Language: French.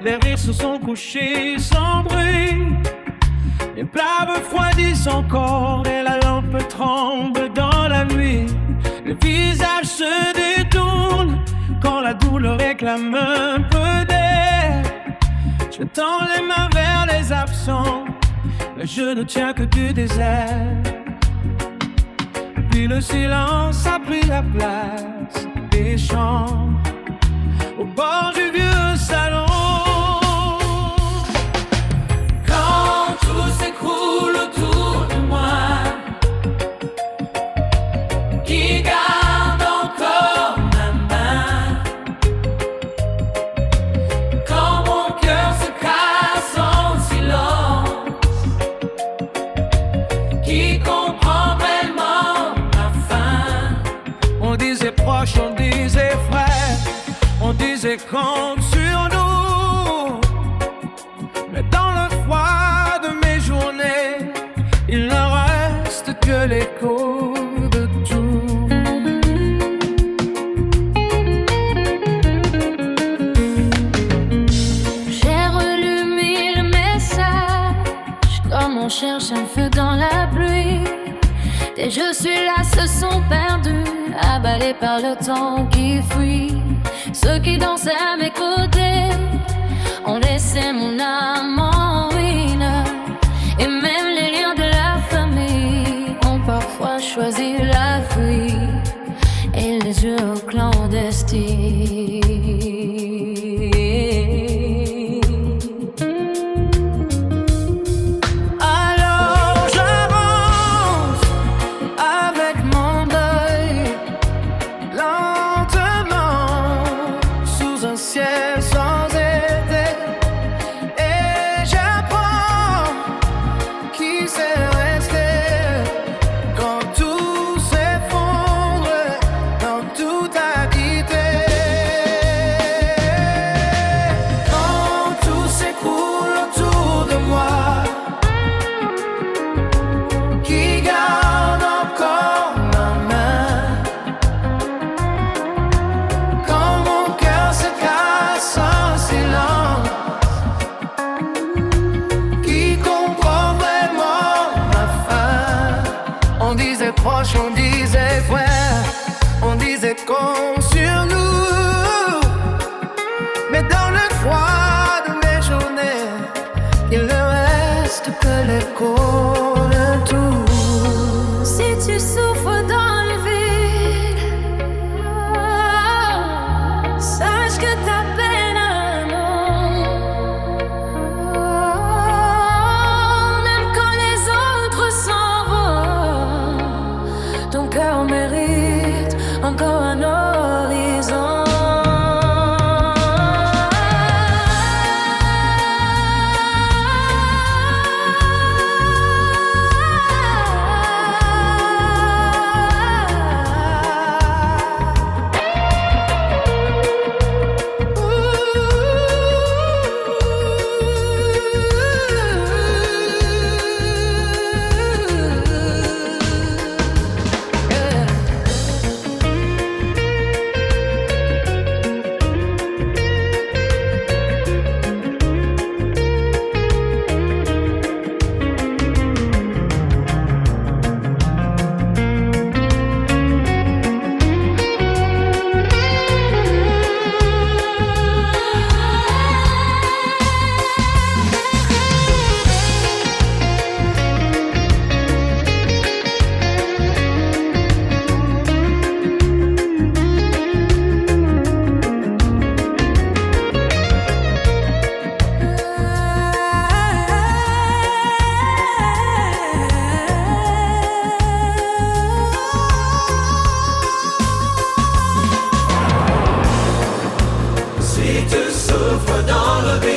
Les rires se sont couchés sans bruit. Les plats refroidissent encore et la lampe tremble dans la nuit. Le visage se détourne quand la douleur réclame un peu d'air. Je tends les mains vers les absents, mais je ne tiens que du désert. Puis le silence a pris la place des chants au bord du vieux salon. Quand tout s'écroule autour de moi, qui garde encore ma main? Quand mon cœur se casse en silence, qui comprend vraiment ma fin? On disait proche, on disait frère, on disait compte sur nous. Mais dans le froid de mes journées, il ne reste que l'écho de tout. J'ai relu 1000 messages, comme on cherche un feu dans la pluie. Dès je suis là se sont perdus, avalés par le temps qui fuit. Ceux qui dansaient à mes côtés ont laissé mon âme en ruine. Et même les liens de la famille ont parfois choisi la fuite et les yeux clandestins. Alors j'avance avec mon deuil, lentement, sous un ciel sans été. Et j'apprends qui s'est resté quand tout s'effondre, quand tout a quitté. Quand tout s'écroule autour de moi, qui garde encore ma main? Quand mon cœur se casse en silence, qui comprend vraiment ma fin? On disait proche, on disait frère, on disait compte sur nous. Mais dans le froid de mes journées, il ne reste que l'écho de tout. Si tu souffres dans le vide, sache que ta peine a un nom. Même quand les autres s'en vont, ton cœur mérite encore un horizon. Si tu souffres dans le vide,